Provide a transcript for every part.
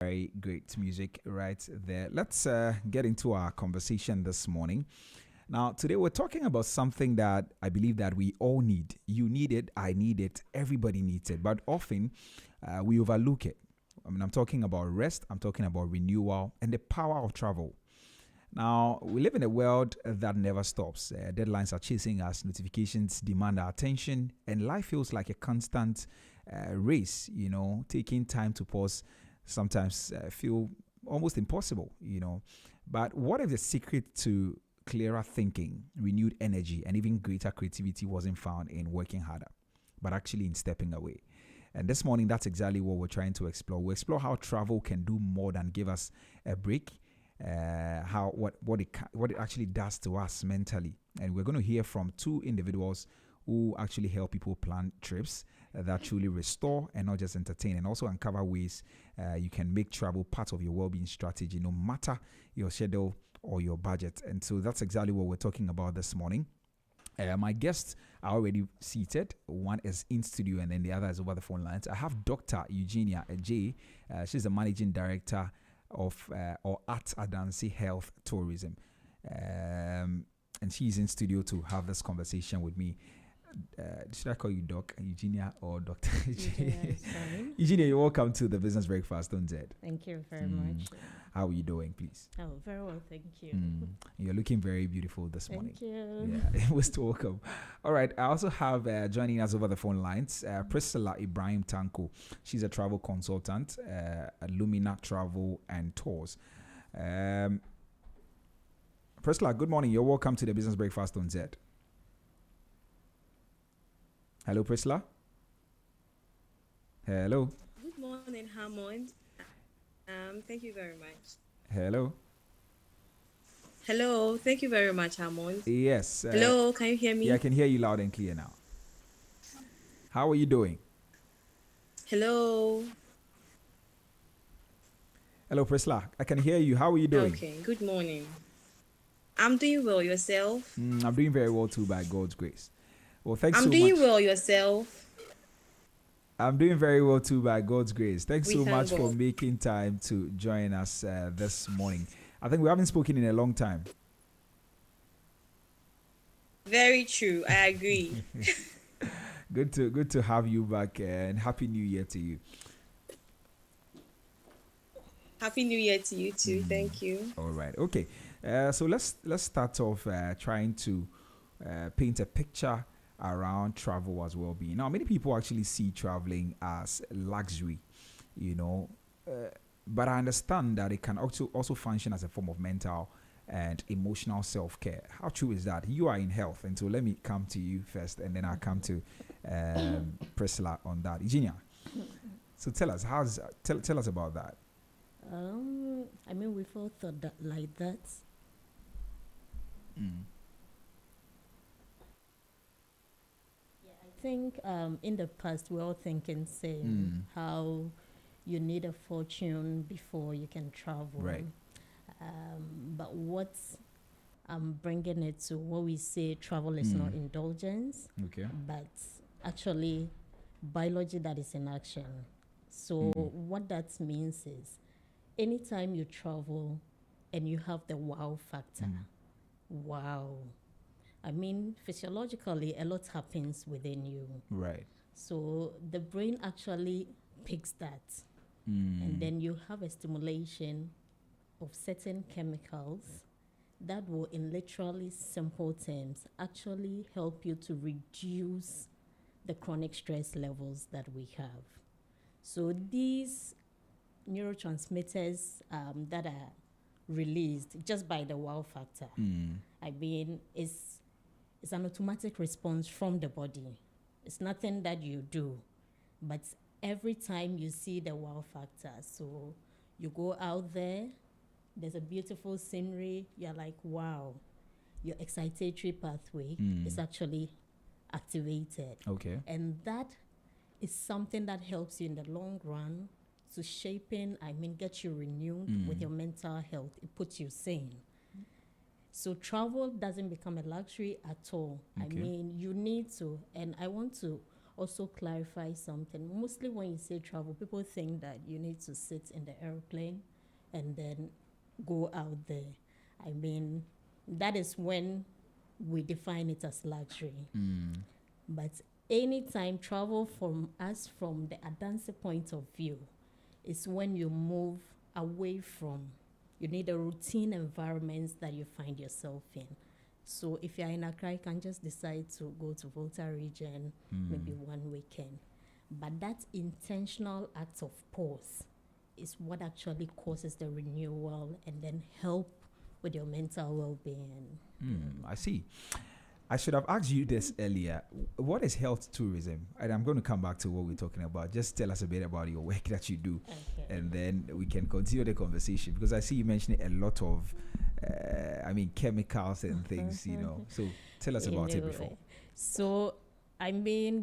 Very great music right there. Let's get into our conversation this morning. Now, today we're talking about something that I believe that we all need. You need it, I need it, everybody needs it, but often we overlook it. I'm talking about rest, I'm talking about renewal, and the power of travel. Now, we live in a world that never stops. Deadlines are chasing us, notifications demand our attention, and life feels like a constant race, taking time to pause sometimes feel almost impossible. But what if the secret to clearer thinking, renewed energy, and even greater creativity wasn't found in working harder, but actually in stepping away? And this morning, that's exactly what we're trying to explore. We explore how travel can do more than give us a break, what it actually does to us mentally. And we're going to hear from two individuals who actually help people plan trips that truly restore and not just entertain, and also uncover ways you can make travel part of your well-being strategy, no matter your schedule or your budget. And so that's exactly what we're talking about this morning. My guests are already seated. One is in studio and then the other is over the phone lines. I have Dr. Eugenia Adjei. She's the managing director of or at Adansi Health Tourism. And she's in studio to have this conversation with me. Should I call you Doc Eugenia or Dr. Eugenia, you're welcome to the Business Breakfast on Z. Thank you very much. How are you doing, please? Oh, very well, thank you. You're looking very beautiful this morning. Thank you. Yeah, most welcome. All right, I also have joining us over the phone lines, Priscilla Ibrahim Tanko. She's a travel consultant at Lumina Travel and Tours. Priscilla, good morning. You're welcome to the Business Breakfast on Z. Hello, Priscilla. Hello. Good morning, Hammond. Thank you very much. Hello. Hello, thank you very much, Hammond. Yes. Hello, can you hear me? Yeah, I can hear you loud and clear now. How are you doing? Hello. Hello, Priscilla. I can hear you. How are you doing? Okay, good morning. I'm doing well. Yourself? I'm doing very well too, by God's grace. Well, thanks so I'm much. doing well. Yourself? I'm doing very well too, by God's grace. Thanks We so thank much for God. making time to join us this morning. I think we haven't spoken in a long time. Very true. I agree. Good to have you back, and Happy New Year to you. Happy New Year to you too. Thank you. All right. Okay. So let's start off trying to paint a picture around travel as well-being. Now, many people actually see traveling as luxury, but I understand that it can also function as a form of mental and emotional self-care. How true is that? You are in health, and so let me come to you first, and then I'll come to Priscilla on that. Eugenia, so tell us, tell us about that. We've all thought that like that. I think in the past we're all thinking same how you need a fortune before you can travel. Right. But what I'm bringing it to what we say travel is not indulgence, Okay. but actually biology that is in action. So what that means is anytime you travel and you have the wow factor, wow. Physiologically, a lot happens within you. Right. So the brain actually picks that. And then you have a stimulation of certain chemicals that will, in literally simple terms, actually help you to reduce the chronic stress levels that we have. So these neurotransmitters that are released just by the wow factor, it's an automatic response from the body. It's nothing that you do, but every time you see the wow factor, so you go out there, there's a beautiful scenery, you're like, wow, your excitatory pathway is actually activated. Okay. And that is something that helps you in the long run to get you renewed with your mental health. It puts you sane. So travel doesn't become a luxury at all. Okay. You need to, and I want to also clarify something. Mostly when you say travel, people think that you need to sit in the airplane and then go out there. I mean, that is when we define it as luxury. But anytime travel from the Adansi point of view is when you move away from, you need a routine environment that you find yourself in. So if you're in Accra, you can just decide to go to Volta region maybe one weekend. But that intentional act of pause is what actually causes the renewal and then help with your mental well-being. I see. I should have asked you this earlier. What is health tourism? And I'm going to come back to what we're talking about. Just tell us a bit about your work that you do. Okay. And then we can continue the conversation. Because I see you mentioning a lot of, chemicals and things, So tell us about it before. So,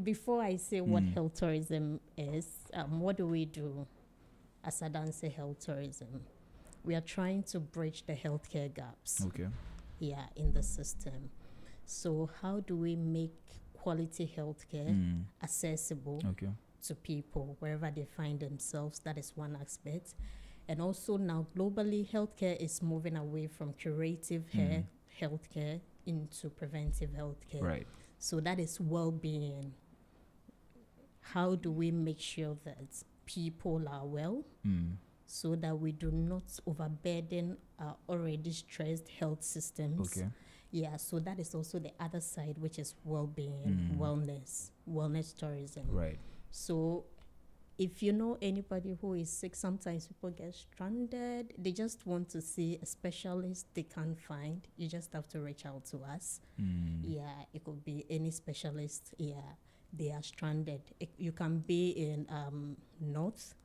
before I say what health tourism is, what do we do as Adansi Health Tourism? We are trying to bridge the healthcare gaps. Okay. In the system. So how do we make quality healthcare accessible to people wherever they find themselves? That is one aspect. And also now globally, healthcare is moving away from curative healthcare into preventive healthcare. Right. So that is well-being. How do we make sure that people are well so that we do not overburden our already stressed health systems? Okay. Yeah, so that is also the other side, which is well-being, wellness tourism. Right. So if you know anybody who is sick, sometimes people get stranded. They just want to see a specialist they can't find. You just have to reach out to us. Yeah, it could be any specialist. Yeah, they are stranded. You can be in North.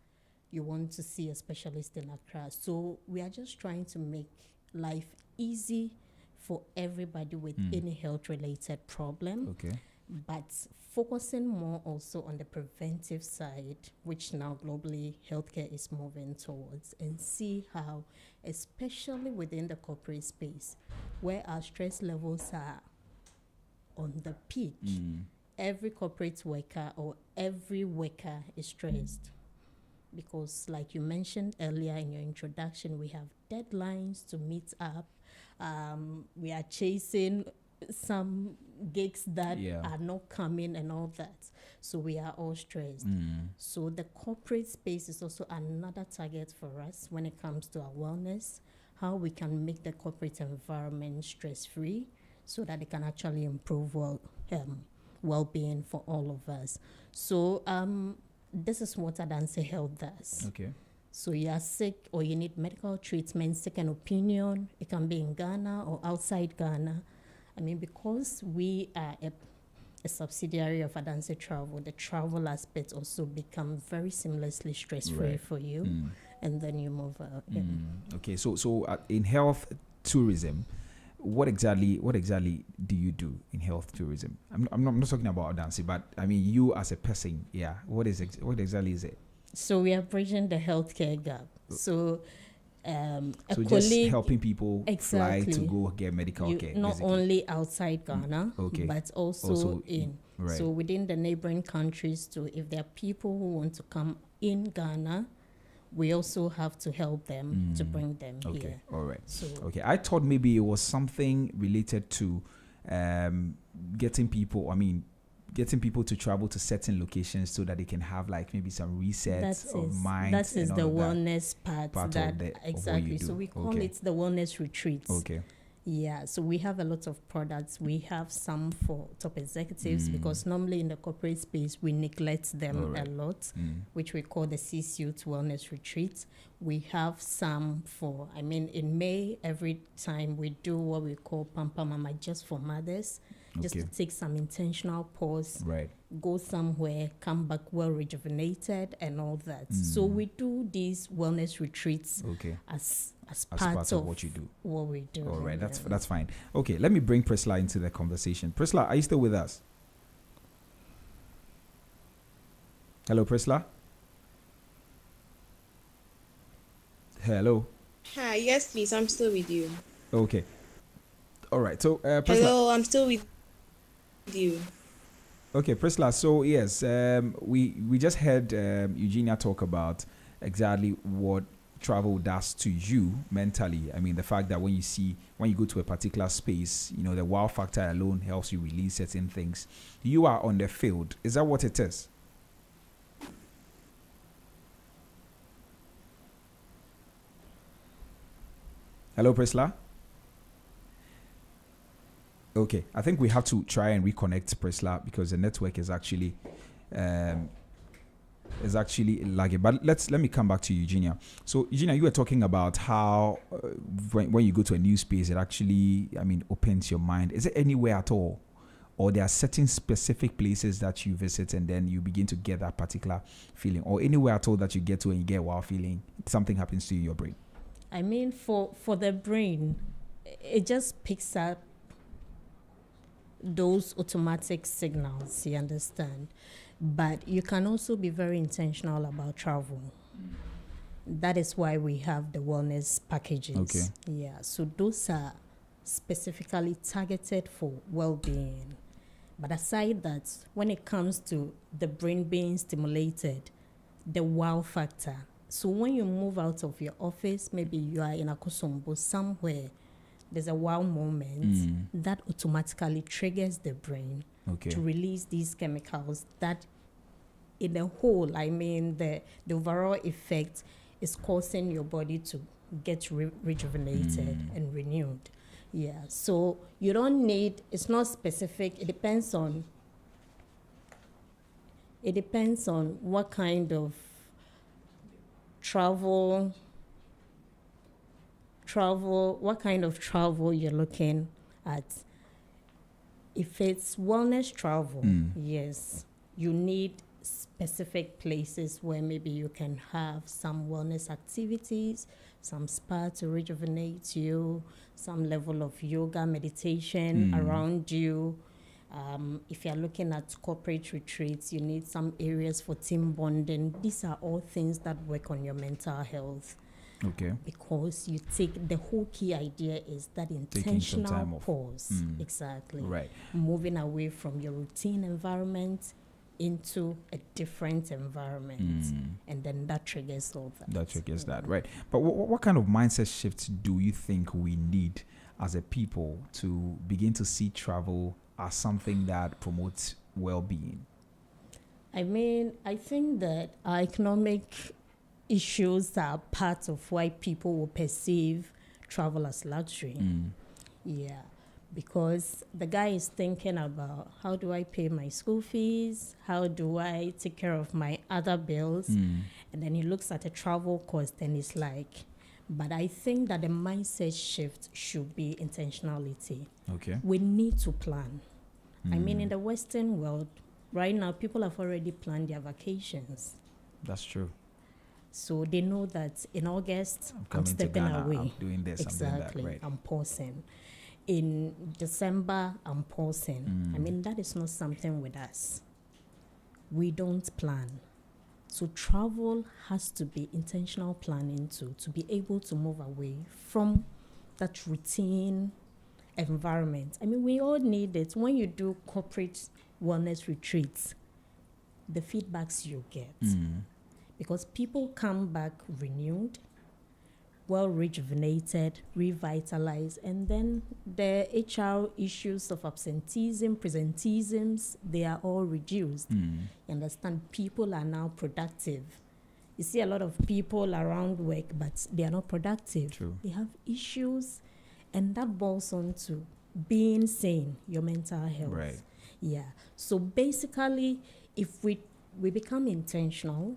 You want to see a specialist in Accra. So we are just trying to make life easy for everybody with any health-related problem. Okay. But focusing more also on the preventive side, which now globally healthcare is moving towards, and see how, especially within the corporate space, where our stress levels are on the peak, every corporate worker or every worker is stressed. Because like you mentioned earlier in your introduction, we have deadlines to meet up. We are chasing some gigs that are not coming and all that. So we are all stressed. So the corporate space is also another target for us when it comes to our wellness, how we can make the corporate environment stress-free so that it can actually improve well-being for all of us. So this is what Adansi Health does. Okay. So you are sick or you need medical treatment, second opinion. It can be in Ghana or outside Ghana. Because we are a subsidiary of Adansi Travel, the travel aspect also become very seamlessly stress-free for you. And then you move out. Okay, so in health tourism, what exactly do you do in health tourism? I'm not talking about Adansi, but you as a person, what exactly is it? So we are bridging the healthcare gap. So so just helping people fly to go get medical care. Not only outside Ghana, but also in. Right. So within the neighboring countries too, if there are people who want to come in Ghana, we also have to help them to bring them here. All right. So I thought maybe it was something related to getting people to travel to certain locations so that they can have like maybe some resets of mind. That is the wellness part exactly. Of what you do. So we call it the wellness retreats. Okay. Yeah, so we have a lot of products. We have some for top executives because normally in the corporate space we neglect them a lot, which we call the C-suite wellness retreats. We have some for, in May, every time we do what we call Pampa Mama just for mothers, just to take some intentional pause, go somewhere, come back well rejuvenated and all that. So we do these wellness retreats as part of what you do. What we do. All right, that's fine. Okay, let me bring Priscilla into the conversation. Priscilla, are you still with us? Hello, Priscilla? Hello? Hi, yes, please, I'm still with you. Okay. All right, so Priscilla. Hello, I'm still with you. Okay, Priscilla. So yes, we just heard Eugenia talk about exactly what travel does to you mentally. I mean, the fact that when you go to a particular space, the wow factor alone helps you release certain things. You are on the field. Is that what it is? Hello, Priscilla. Okay, I think we have to try and reconnect Priscilla because the network um, is actually lagging. But let me come back to Eugenia. So Eugenia, you were talking about how when you go to a new space, it actually, opens your mind. Is it anywhere at all, or there are certain specific places that you visit and then you begin to get that particular feeling, or anywhere at all that you get to and you get a wow feeling, something happens to you in your brain? I mean, for the brain, it just picks up those automatic signals, you understand? But you can also be very intentional about travel. That is why we have the wellness packages. Okay. Yeah, so those are specifically targeted for well-being. But aside that, when it comes to the brain being stimulated, the wow factor. So when you move out of your office, maybe you are in Akosombo somewhere, there's a wow moment that automatically triggers the brain to release these chemicals that in the whole, the overall effect is causing your body to get rejuvenated and renewed. Yeah, so you don't need, it's not specific, it depends on what kind of travel, what kind of travel you're looking at. If it's wellness travel, yes, you need specific places where maybe you can have some wellness activities, some spa to rejuvenate you, some level of yoga, meditation around you. If you're looking at corporate retreats, you need some areas for team bonding. These are all things that work on your mental health. Okay. Because you take, the whole key idea is that intentional pause. Exactly. Right. Moving away from your routine environment into a different environment. And then that triggers all that. That triggers that, right. But what kind of mindset shifts do you think we need as a people to begin to see travel as something that promotes well-being? I think that our economic issues are part of why people will perceive travel as luxury. Yeah, because the guy is thinking about, how do I pay my school fees? How do I take care of my other bills? And then he looks at a travel cost and he's like, but I think that the mindset shift should be intentionality. Okay. We need to plan. In the Western world, right now, people have already planned their vacations. That's true. So they know that in August, I'm stepping away. I'm doing this, exactly. I'm doing that, right. I'm pausing. In December, I'm pausing. That is not something with us. We don't plan. So travel has to be intentional planning to be able to move away from that routine environment. We all need it. When you do corporate wellness retreats, the feedbacks you get. Because people come back renewed, well rejuvenated, revitalized, and then the HR issues of absenteeism, presenteeisms, they are all reduced. You understand? People are now productive. You see a lot of people around work, but they are not productive. True. They have issues, and that boils on to being sane, your mental health. Right. Yeah. So basically, if we become intentional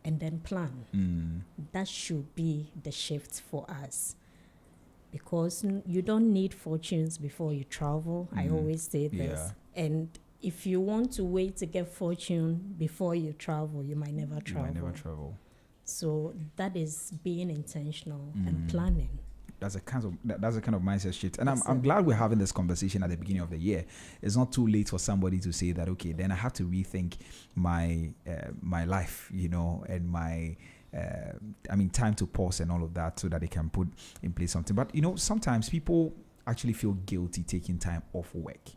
and then plan, that should be the shift for us. Because you don't need fortunes before you travel. I always say this. Yeah. And if you want to wait to get fortune before you travel, you might never travel. So that is being intentional and planning. That's a kind of mindset shift, and I'm glad we're having this conversation at the beginning of the year. It's not too late for somebody to say that, okay, then I have to rethink my my life, and my time to pause and all of that, so that they can put in place something. But sometimes people actually feel guilty taking time off work.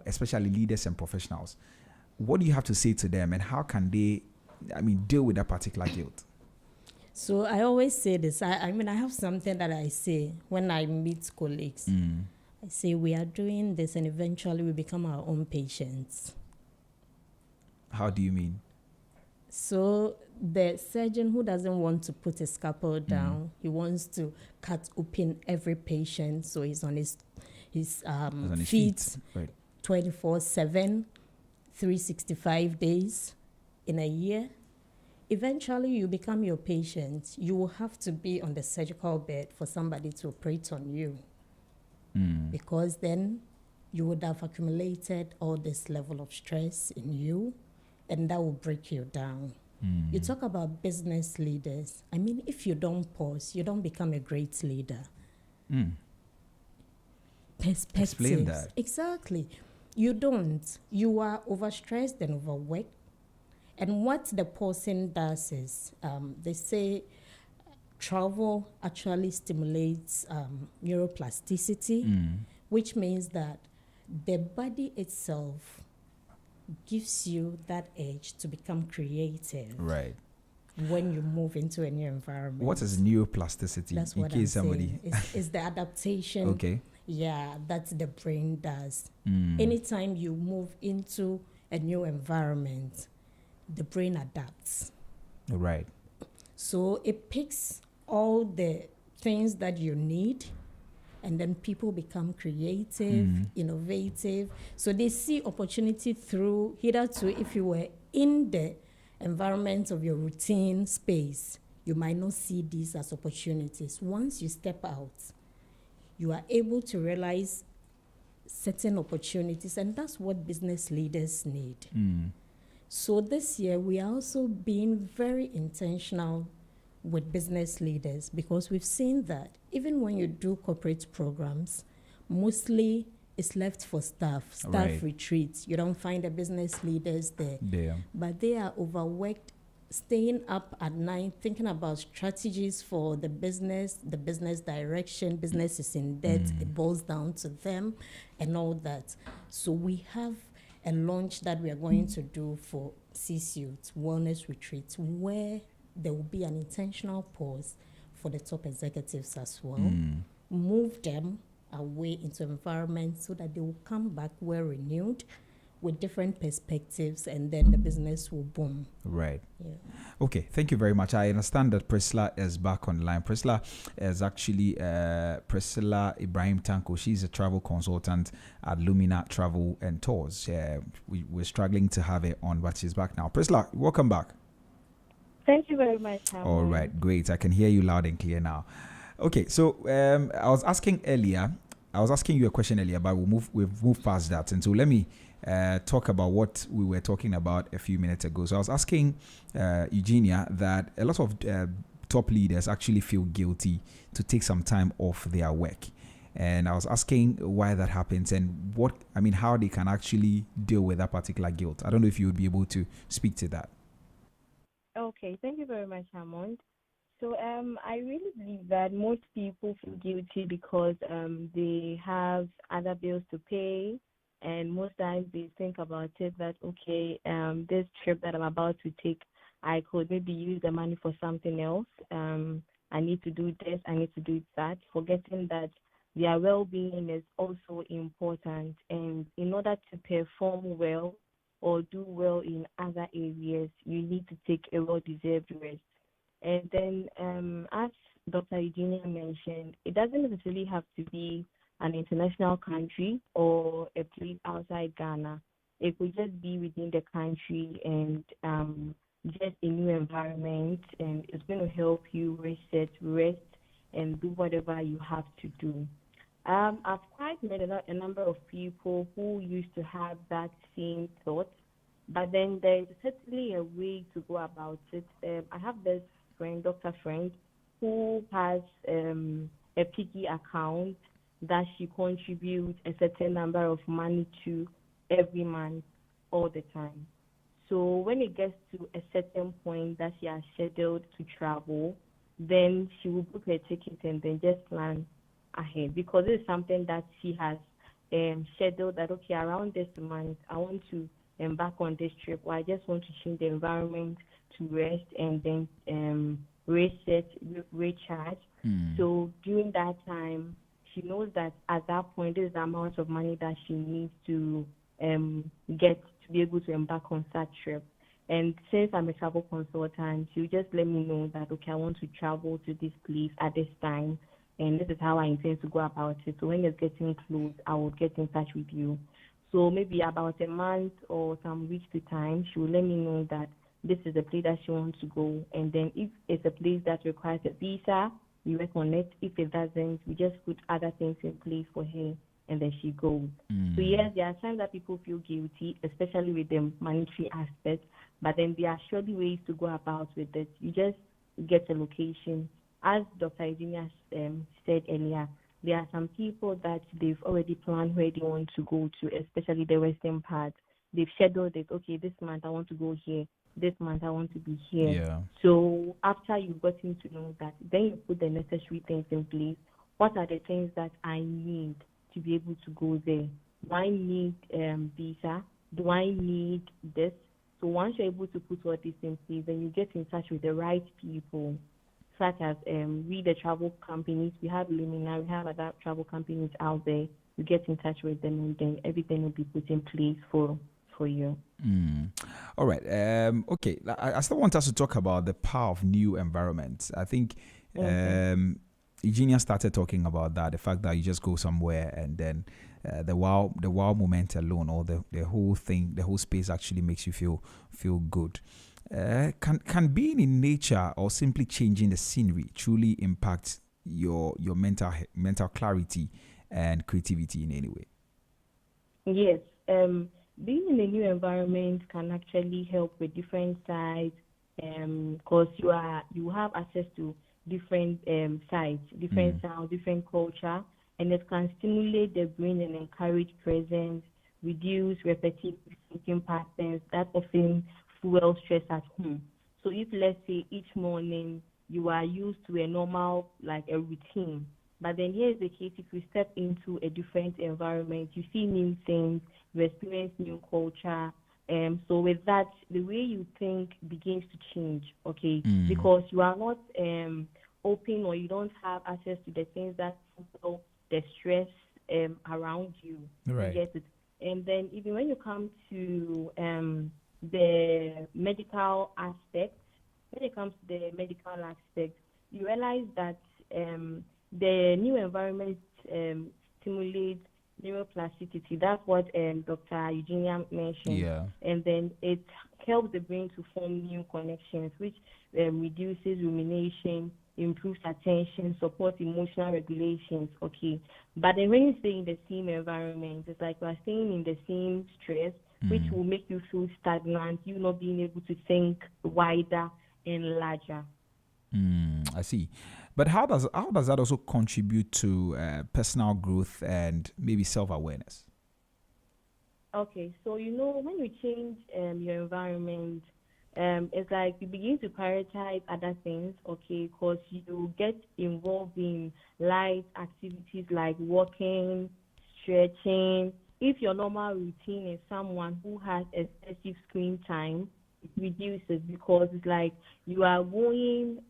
especially leaders and professionals. What do you have to say to them, and how can they, deal with that particular guilt? So I always say this. I have something that I say when I meet colleagues. I say we are doing this, and eventually we become our own patients. How do you mean? So the surgeon who doesn't want to put a scalpel down, he wants to cut open every patient, so he's on his feet. Right. 24/7, 365 days in a year. Eventually, you become your patient. You will have to be on the surgical bed for somebody to operate on you. Because then you would have accumulated all this level of stress in you, and that will break you down. You talk about business leaders. If you don't pause, you don't become a great leader. Perspectives. Explain that. Exactly. You don't. You are overstressed and overworked. And what the person does is, they say travel actually stimulates neuroplasticity, which means that the body itself gives you that edge to become creative. Right. When you move into a new environment. What is neuroplasticity? That's what I'm saying. It's the adaptation. Okay. Yeah, that the brain does. Anytime you move into a new environment, the brain adapts. Right. So it picks all the things that you need, and then people become creative, innovative. So they see opportunity through hitherto. If you were in the environment of your routine space, you might not see these as opportunities. Once you step out, you are able to realize certain opportunities, and that's what business leaders need. So this year, we are also being very intentional with business leaders, because we've seen that even when you do corporate programs, mostly it's left for staff Right. retreats. You don't find the business leaders there. But they are overworked, staying up at night, thinking about strategies for the business direction. Business is in debt. It boils down to them and all that. So we have a launch that we are going to do for C-suite wellness retreats, where there will be an intentional pause for the top executives as well. Move them away into environments so that they will come back well renewed with different perspectives, and then the business will boom. Right. Yeah. Okay, thank you very much. I understand that Priscilla is back on the line. Priscilla is actually Priscilla Ibrahim Tanko. She's a travel consultant at Lumina Travel and Tours. We're struggling to have her on, but she's back now. Priscilla, welcome back. Thank you very much, Hamon. All right, great. I can hear you loud and clear now. Okay, so I was asking you a question earlier, but we've moved past that. And so let me talk about what we were talking about a few minutes ago. So I was asking Eugenia that a lot of top leaders actually feel guilty to take some time off their work. And I was asking why that happens and how they can actually deal with that particular guilt. I don't know if you would be able to speak to that. Okay, thank you very much, Hammond. So I really believe that most people feel guilty because they have other bills to pay, and most times they think about it that, okay, this trip that I'm about to take, I could maybe use the money for something else. I need to do this, I need to do that, forgetting that their well-being is also important. And in order to perform well or do well in other areas, you need to take a well-deserved rest. And then, as Dr. Eugenia mentioned, it doesn't necessarily have to be an international country or a place outside Ghana. It could just be within the country and just a new environment, and it's going to help you reset, rest, and do whatever you have to do. I've quite met a number of people who used to have that same thought, but then there's certainly a way to go about it. I have this doctor friend, who has a piggy account that she contributes a certain number of money to every month, all the time. So when it gets to a certain point that she has scheduled to travel, then she will book her ticket and then just plan ahead, because it's something that she has schedule that, okay, around this month, I want to embark on this trip, or I just want to change the environment to rest and then reset, recharge. So during that time, she knows that at that point, this is the amount of money that she needs to get to be able to embark on that trip. And since I'm a travel consultant, she'll just let me know that, okay, I want to travel to this place at this time, and this is how I intend to go about it. So when it's getting close, I will get in touch with you. So maybe about a month or some weeks to time, she will let me know that this is the place that she wants to go. And then if it's a place that requires a visa, we work on it. If it doesn't, we just put other things in place for her, and then she goes. So yes, there are times that people feel guilty, especially with the monetary aspect, but then there are surely ways to go about with it. You just get a location. As Dr. Eugenia said earlier, there are some people that they've already planned where they want to go to, especially the western part. They've scheduled it, okay, this month I want to go here, this month I want to be here. Yeah. So after you've gotten to know that, then you put the necessary things in place. What are the things that I need to be able to go there? Do I need visa? Do I need this? So once you're able to put all these in place, then you get in touch with the right people, such as we, the travel companies. We have Lumina, we have other travel companies out there. You get in touch with them, and then everything will be put in place for you. All right. Okay. I still want us to talk about the power of new environments. I think Eugenia started talking about that, the fact that you just go somewhere and then the wow moment alone, or the whole thing, the whole space actually makes you feel good. Can being in nature or simply changing the scenery truly impact your mental clarity and creativity in any way? Yes. Being in a new environment can actually help with different sides, because you have access to different sides, different sounds, different culture, and it can stimulate the brain and encourage presence, reduce repetitive thinking patterns that often fuel stress at home. So if, let's say, each morning you are used to a normal, like a routine, but then here's the case: if you step into a different environment, you see new things, you experience new culture. So with that, the way you think begins to change, okay? Because you are not open, or you don't have access to the things that feel the stress around you. Right. You get it? And then even when you come to the medical aspect, when it comes to the medical aspect, you realize that the new environment stimulates neuroplasticity. That's what Dr. Eugenia mentioned. Yeah. And then it helps the brain to form new connections, which reduces rumination, improves attention, supports emotional regulations. Okay. But then when you stay in the same environment, it's like you are staying in the same stress, which will make you feel stagnant, you not being able to think wider and larger. I see. But how does that also contribute to personal growth and maybe self-awareness? Okay, so when you change your environment, it's like you begin to prioritize other things, okay, because you get involved in light activities like walking, stretching. If your normal routine is someone who has excessive screen time, it reduces, because it's like you are going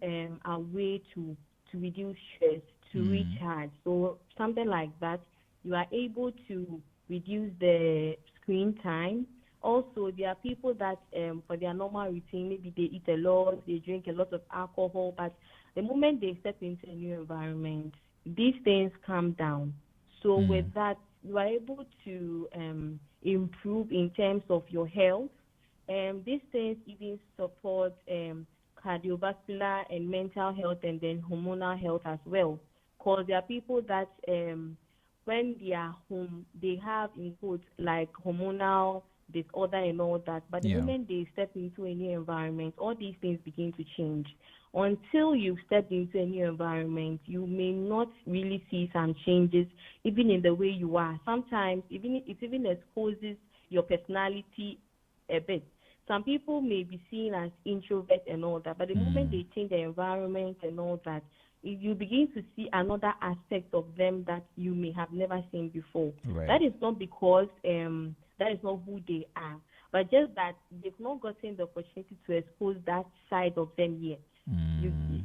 away to reduce stress, to recharge. So something like that, you are able to reduce the screen time. Also, there are people that for their normal routine, maybe they eat a lot, they drink a lot of alcohol, but the moment they step into a new environment, these things calm down. So with that, you are able to improve in terms of your health. These things even support cardiovascular and mental health, and then hormonal health as well. Because there are people that when they are home, they have input like hormonal disorder and all that. But the moment they step into a new environment, all these things begin to change. Until you've stepped into a new environment, you may not really see some changes, even in the way you are. Sometimes it even exposes your personality a bit. Some people may be seen as introvert and all that, but the moment they change the environment and all that, you begin to see another aspect of them that you may have never seen before. Right. That is not because that is not who they are, but just that they've not gotten the opportunity to expose that side of them yet.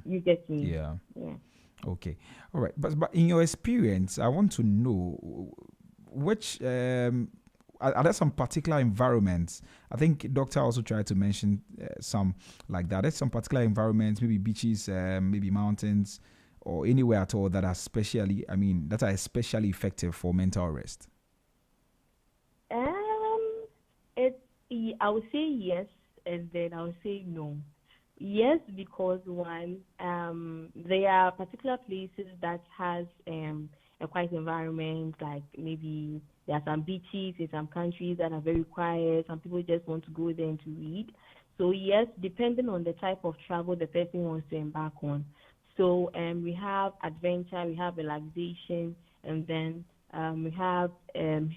You get me? Yeah. Yeah. Okay. All right. But in your experience, I want to know which are there some particular environments? I think doctor also tried to mention some like that. There's some particular environments, maybe beaches, maybe mountains, or anywhere at all that are especially effective for mental rest. I would say yes, and then I would say no. Yes, because one, there are particular places that has a quiet environment, like maybe there are some beaches in some countries that are very quiet. Some people just want to go there and to read. So yes, depending on the type of travel the person wants to embark on. So we have adventure, we have relaxation, and then we have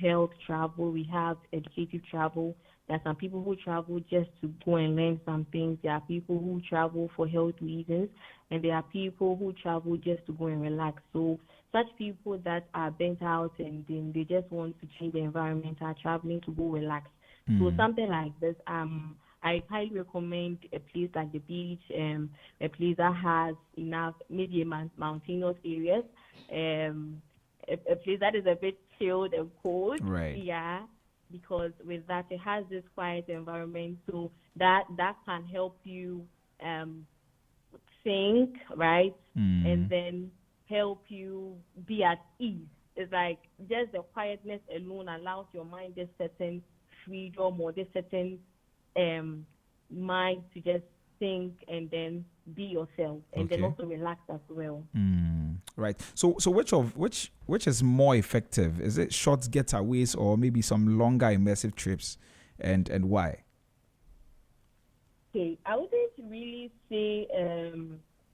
health travel, we have educative travel. There are some people who travel just to go and learn some things. There are people who travel for health reasons, and there are people who travel just to go and relax. So such people that are burnt out and then they just want to change the environment are traveling to go relax. So something like this, I highly recommend a place like the beach, a place that has enough, maybe a mountainous areas, a place that is a bit chilled and cold. Right. Yeah, because with that it has this quiet environment, so that can help you think, right, and then help you be at ease. It's like just the quietness alone allows your mind this certain freedom or this certain mind to just think and then be yourself and then also relax as well. Right. So which is more effective? Is it short getaways or maybe some longer immersive trips, and why? Okay, I wouldn't really say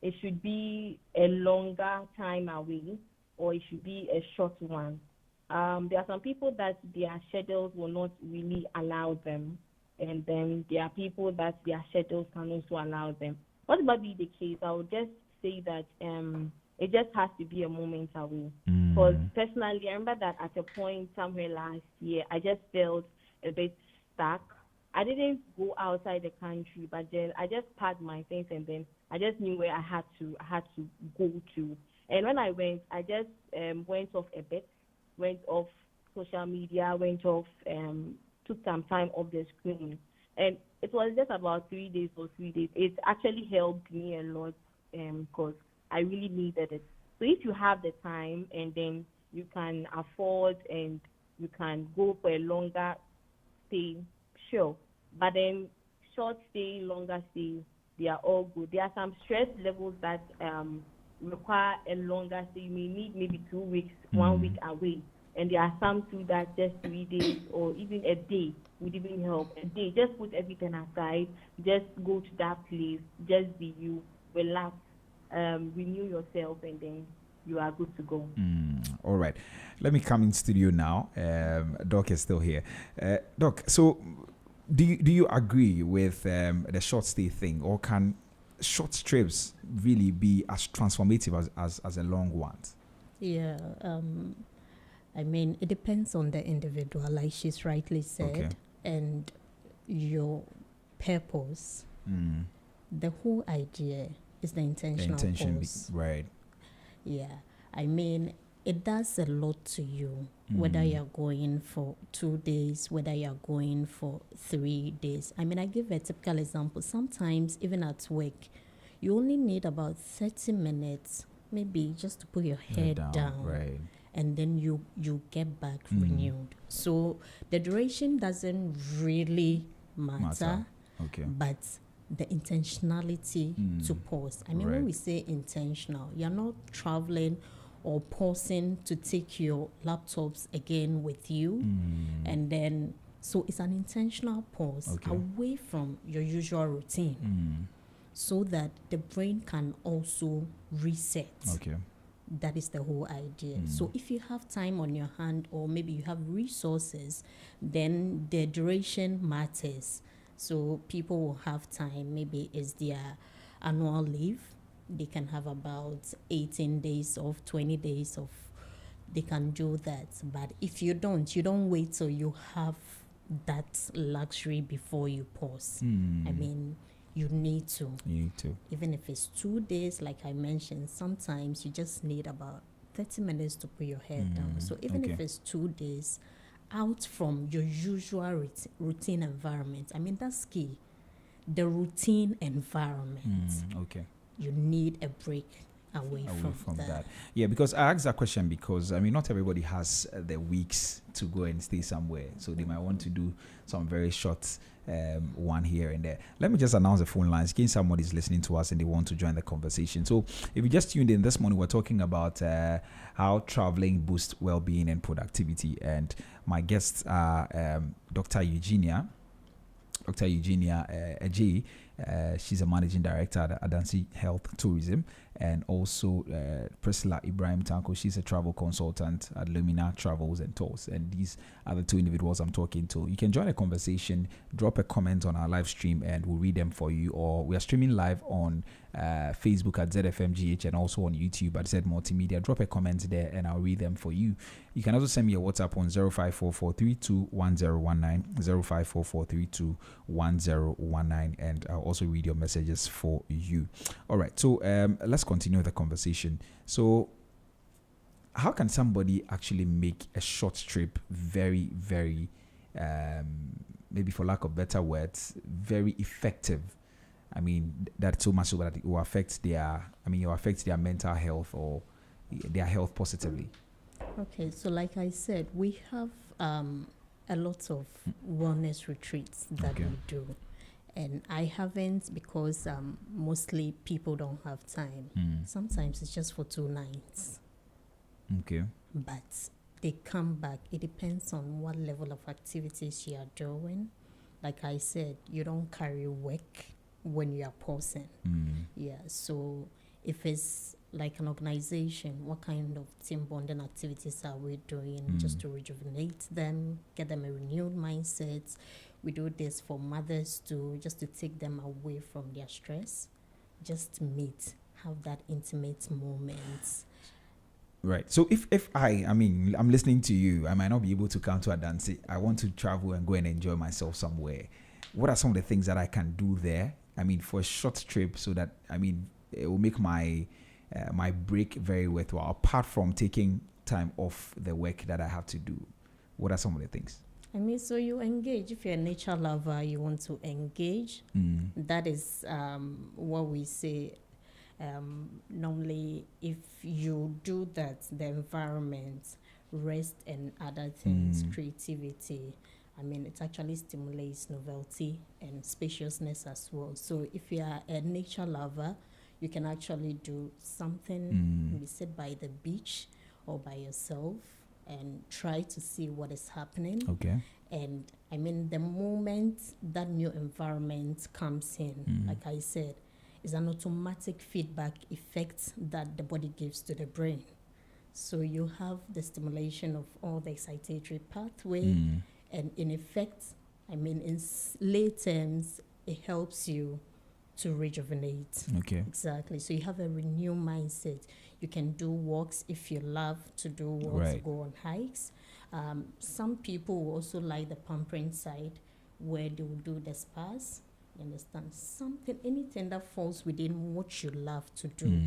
it should be a longer time away or it should be a short one. There are some people that their schedules will not really allow them, and then there are people that their schedules can also allow them. Whatever be the case, I would just say that it just has to be a moment away. Because personally, I remember that at a point somewhere last year, I just felt a bit stuck. I didn't go outside the country, but then I just packed my things and then I just knew where I had to go to. And when I went, I just went off a bit, went off social media, went off, took some time off the screen. And it was just about 3 days or 3 days. It actually helped me a lot because I really needed it. So if you have the time and then you can afford and you can go for a longer stay, sure. But then short stay, longer stay, they are all good. There are some stress levels that require a longer stay. You may need maybe 2 weeks, 1 week away. And there are some too that just 3 days or even a day would even help. A day, just put everything aside, just go to that place, just be you, relax, renew yourself, and then you are good to go. All right. Let me come in studio now. Doc is still here. Doc, so do you agree with the short stay thing, or can short trips really be as transformative as a long one? Yeah. I mean, it depends on the individual, like she's rightly said, and your purpose. The whole idea is the intention pause. Right. Yeah. I mean, it does a lot to you, whether you're going for 2 days, whether you're going for 3 days. I mean, I give a typical example. Sometimes, even at work, you only need about 30 minutes, maybe just to put your head down. Right. And then you get back renewed. So the duration doesn't really matter. Okay. But the intentionality to pause. I mean, when we say intentional, you're not traveling or pausing to take your laptops again with you. And then, so it's an intentional pause away from your usual routine so that the brain can also reset. Okay. That is the whole idea. So if you have time on your hand or maybe you have resources, then the duration matters. So people will have time. Maybe it's their annual leave they can have about 18 days off, 20 days off. They can do that. But if you don't wait till you have that luxury before you pause. I mean, you need to. Even if it's 2 days, like I mentioned, sometimes you just need about 30 minutes to put your head down. So even if it's 2 days out from your usual routine environment, I mean, that's key. The routine environment. You need a break away from that. Yeah, because I asked that question because, I mean, not everybody has the weeks to go and stay somewhere. So they might want to do some very short one here and there. Let me just announce the phone lines in case somebody's listening to us and they want to join the conversation. So if you just tuned in this morning, we're talking about how traveling boosts well-being and productivity. And my guests are Dr. Eugenia Adjei. She's a managing director at Adansi Health Tourism, and also Priscilla Ibrahim Tanko. She's a travel consultant at Lumina Travels and Tours. And these are the two individuals I'm talking to. You can join a conversation, drop a comment on our live stream, and we'll read them for you. Or we are streaming live on Facebook at ZFMGH and also on YouTube at Z Multimedia. Drop a comment there and I'll read them for you. You can also send me a WhatsApp on 0544321019, 0544321019, and I'll also read your messages for you. All right, so let's continue the conversation. So how can somebody actually make a short trip very, very, maybe for lack of better words, very effective? I mean, that's so much so that it will affect their mental health or their health positively. Okay, so like I said, we have a lot of wellness retreats that we do. And I haven't because mostly people don't have time. Sometimes it's just for 2 nights. But they come back. It depends on what level of activities you are doing. Like I said, you don't carry work when you are pausing. Yeah, so if it's like an organization, what kind of team bonding activities are we doing just to rejuvenate them, get them a renewed mindset? We do this for mothers too, just to take them away from their stress, just meet, have that intimate moment. Right. So if I'm listening to you, I might not be able to come to Adansi. I want to travel and go and enjoy myself somewhere. What are some of the things that I can do there? I mean, for a short trip, so that it will make my my break very worthwhile. Apart from taking time off the work that I have to do, what are some of the things? I mean, so you engage. If you're a nature lover, you want to engage. That is what we say. Normally, if you do that, the environment, rest and other things, creativity, I mean, it actually stimulates novelty and spaciousness as well. So if you are a nature lover, you can actually do something, maybe sit by the beach or by yourself and try to see what is happening. And I mean, the moment that new environment comes in, like I said, is an automatic feedback effect that the body gives to the brain. So you have the stimulation of all the excitatory pathway, and in effect, I mean, in lay terms, it helps you to rejuvenate. Exactly. So you have a renewed mindset. You can do walks if you love to do walks, go on hikes. Some people will also like the pampering side where they will do the spas. You understand? Anything that falls within what you love to do,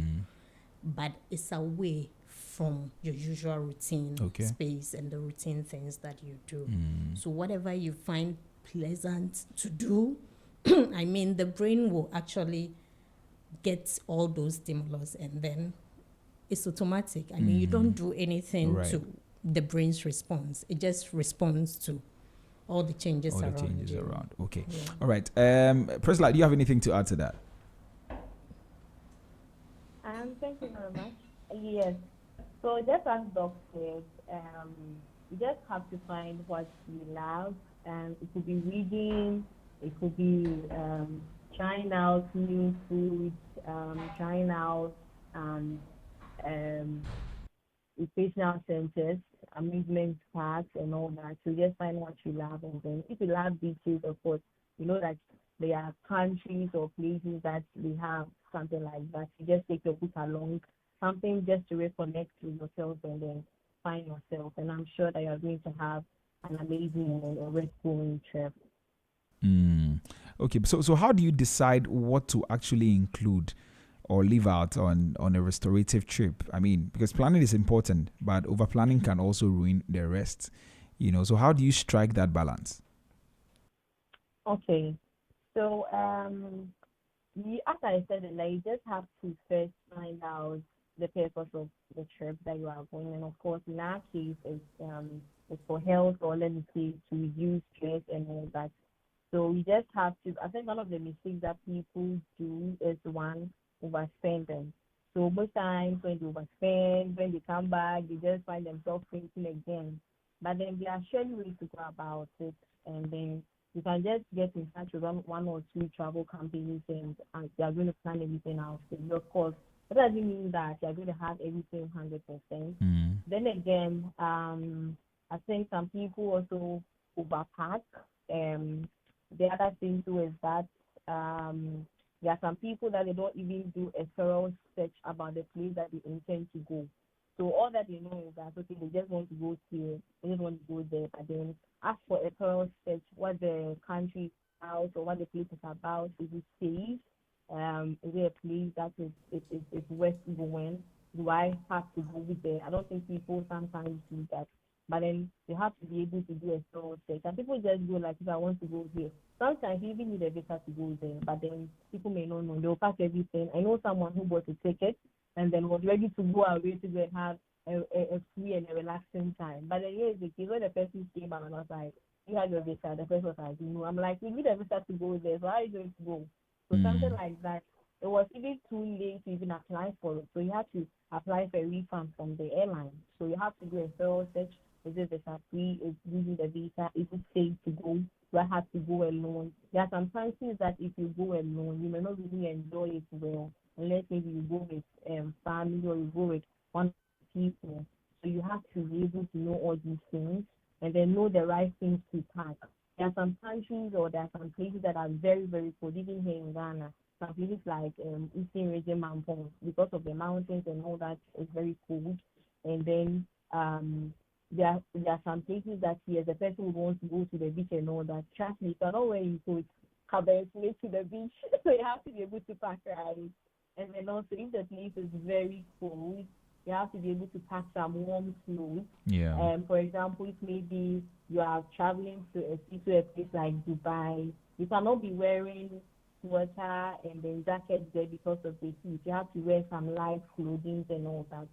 but it's away from your usual routine space and the routine things that you do. So whatever you find pleasant to do, I mean, the brain will actually get all those stimulus and then it's automatic. I mean, you don't do anything to the brain's response. It just responds to all the changes around. Okay. Yeah. All right. Priscilla, do you have anything to add to that? Thank you very much. Yes. So just as Doc said, you just have to find what you love. It could be reading, it could be trying out new foods, trying out recreational centers, amusement parks, and all that. So just find what you love, and then if you love beaches, of course, you know that there are countries or places that they have something like that. You just take your book along, something just to reconnect with yourself and then find yourself. And I'm sure that you're going to have an amazing and rest-going trip. Okay, so how do you decide what to actually include or leave out on a restorative trip? I mean, because planning is important, but over planning can also ruin the rest. So how do you strike that balance? Okay, so as I said, like, you just have to first find out the purpose of the trip that you are going, and of course, in our case, it's for health, or let me say, to reduce stress and all that. So we just have to. I think one of the mistakes that people do is one, overspending. So most times when they overspend, when they come back, they just find themselves thinking again. But then there are surely ways to go about it, and then you can just get in touch with one or two travel companies, and they are going to plan everything out for you. Of course, that doesn't mean that you're going to have everything 100%. Then again, I think some people also overpack. The other thing too is that there are some people that they don't even do a thorough search about the place that they intend to go. So all that they know is that, okay, they just want to go here, they just want to go there, but then ask for a thorough search, what the country is about or what the place is about. Is it safe? Is it a place that is worth going? Do I have to go there? I don't think people sometimes do that. But then you have to be able to do a thorough search. And people just go like, if I want to go here. Sometimes you even need a visa to go there, but then people may not know. They'll pack everything. I know someone who bought a ticket and then was ready to go away to go and have a free and a relaxing time. But then here's the case, when the person came and I was like, you had your visa, the person was like, no. I'm like, we need a visa to go there, so how are you going to go? So something like that. It was even too late to even apply for it. So you have to apply for a refund from the airline. So you have to do a thorough search. Is it visa free? Is using the visa? Is it safe to go? Do I have to go alone? There are some chances that if you go alone, you may not really enjoy it well, unless maybe you go with family or you go with one people. So you have to be able to know all these things and then know the right things to pack. There are some countries or there are some places that are very, very cold, even here in Ghana. Some places like Eastern region Mampong, because of the mountains and all that, it's very cold. And then there are some places that yes, the person who wants to go to the beach and all that. Trust me, you cannot wear your coat, cover your face to the beach. So you have to be able to pack right. And then also, if the place is very cold, you have to be able to pack some warm clothes. Yeah. For example, if maybe you are traveling to a place like Dubai, you cannot be wearing sweater and then jackets there because of the heat. You have to wear some light clothing and all that.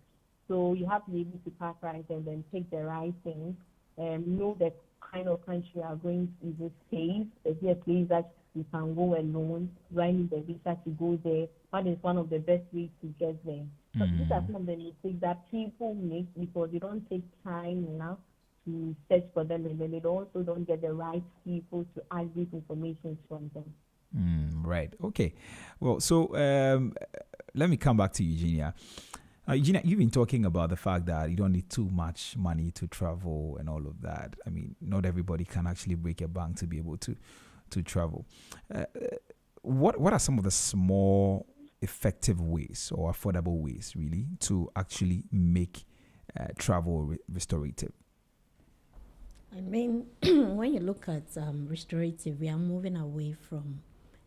So you have to be able to pack right and then take the right things and know the kind of country you are going to. Is it safe? Is it a place that you can go alone? Do I need a visa to go there? What is one of the best ways to get there? So these are some of the mistakes that people make because they don't take time enough to search for them, and then they also don't get the right people to ask these information from them. Right. Okay. Well, so let me come back to Eugenia. Eugenia, you've been talking about the fact that you don't need too much money to travel and all of that. I mean, not everybody can actually break a bank to be able to travel. What are some of the small, effective ways or affordable ways, really, to actually make travel restorative? I mean, when you look at restorative, we are moving away from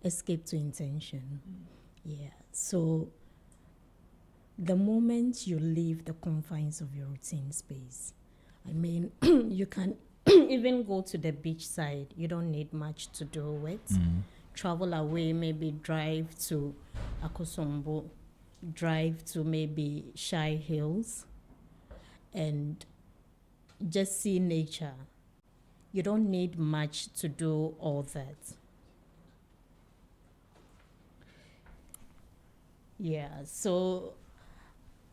escape to intention. Yeah. So the moment you leave the confines of your routine space, I mean, you can even go to the beach side. You don't need much to do it. Travel away, maybe drive to Akosombo, drive to maybe Shy Hills, and just see nature. You don't need much to do all that. Yeah, so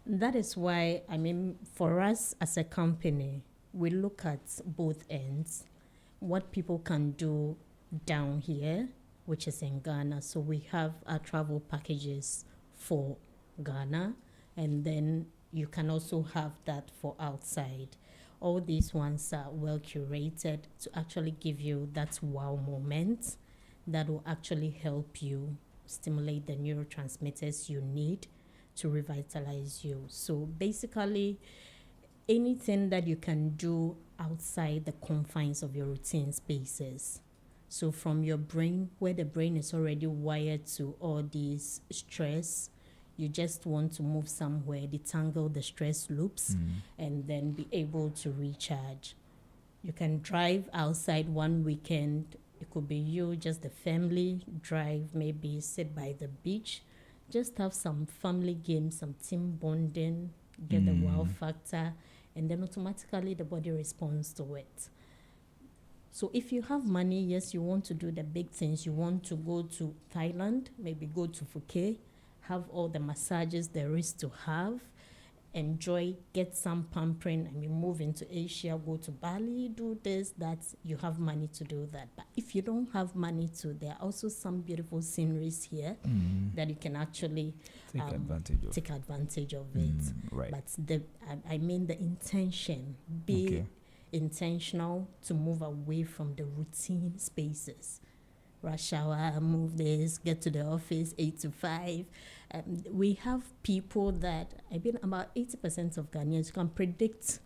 that is why, I mean, for us as a company, we look at both ends, what people can do down here, which is in Ghana. So we have our travel packages for Ghana, and then you can also have that for outside. All these ones are well curated to actually give you that wow moment that will actually help you stimulate the neurotransmitters you need to revitalize you. So basically, anything that you can do outside the confines of your routine spaces. So from your brain, where the brain is already wired to all these stress, you just want to move somewhere, detangle the stress loops, and then be able to recharge. You can drive outside one weekend. It could be you, just the family, drive, maybe sit by the beach, just have some family games, some team bonding, get the wow factor, and then automatically the body responds to it. So if you have money, yes, you want to do the big things. You want to go to Thailand, maybe go to Phuket, have all the massages there is to have, enjoy, get some pampering, and you move into Asia, go to Bali, do this, that, you have money to do that. But if you don't have money to, there are also some beautiful sceneries here that you can actually take advantage of it. Right. But I mean the intention, be intentional to move away from the routine spaces. Rush hour, move this, get to the office 8 to 5. We have people that, I mean, about 80% of Ghanaians can predict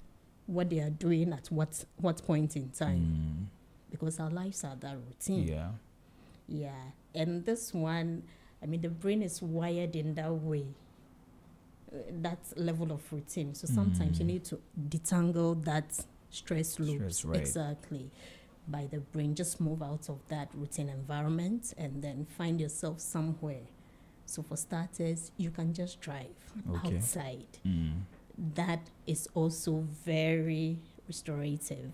what they are doing at what point in time, because our lives are that routine. Yeah. And this one, I mean, the brain is wired in that way, that level of routine. So sometimes you need to detangle that stress loops. Right. Exactly. By the brain, just move out of that routine environment and then find yourself somewhere. So for starters, you can just drive outside. That is also very restorative.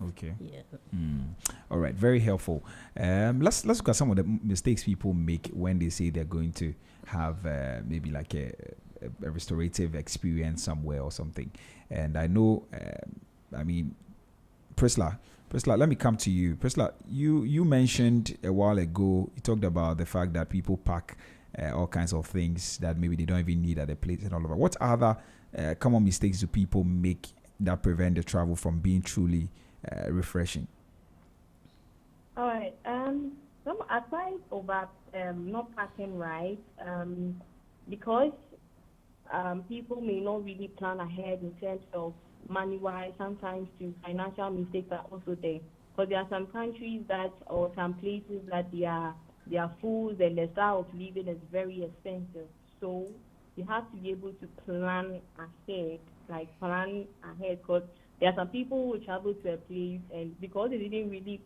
All right, very helpful. Let's look at some of the mistakes people make when they say they're going to have maybe like a restorative experience somewhere or something. And I know, I mean, Priscilla, let me come to you. Priscilla, you mentioned a while ago, you talked about the fact that people pack all kinds of things that maybe they don't even need at the place and all of that. What other common mistakes do people make that prevent the travel from being truly refreshing? All right. So aside over not packing right, because people may not really plan ahead in terms of money-wise, sometimes to financial mistakes are also there. Because there are some countries that, or some places that their foods and their style of living is very expensive. So you have to be able to plan ahead, because there are some who will travel to a place and because they didn't really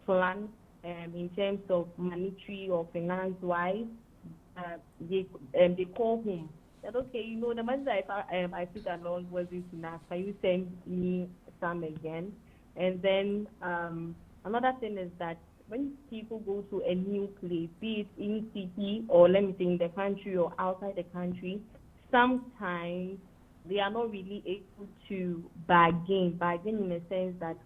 plan in terms of monetary or finance-wise, they call home. That okay, the money that I put along wasn't enough. Can you send me some again? And then another thing is that when people go to a new place, be it in city or let me say in the country or outside the country, sometimes they are not really able to bargain in the sense that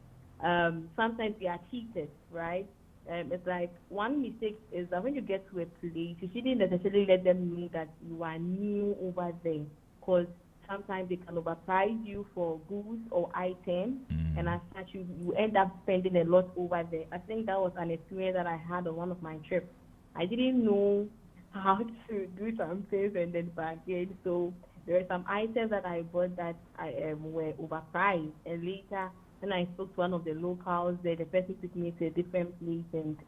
sometimes they are cheated, right? It's like one mistake is that when you get to a place, you shouldn't necessarily let them know that you are new over there, because sometimes they can overprice you for goods or items, and as such, you end up spending a lot over there. I think that was an experience that I had on one of my trips. I didn't know how to do some things and then bargain, so there were some items that I bought that were overpriced, and later when I spoke to one of the locals there, the person took me to a different place and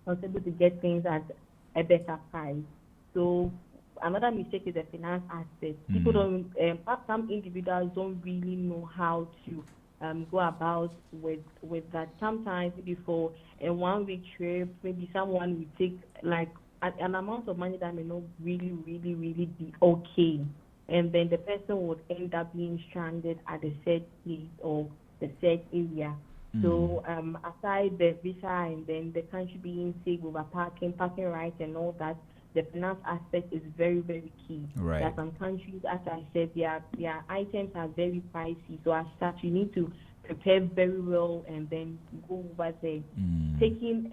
I was able to get things at a better price. So another mistake is the finance aspect. People don't, some individuals don't really know how to go about with that. Sometimes before a 1 week trip, maybe someone will take like an amount of money that may not really be okay. And then the person would end up being stranded at the said place or the said area. So aside the visa and then the country being safe over parking rights and all that, the finance aspect is very, very key. Right. There are some countries, as I said, their items are very pricey. So as such, you need to prepare very well and then go over there. Taking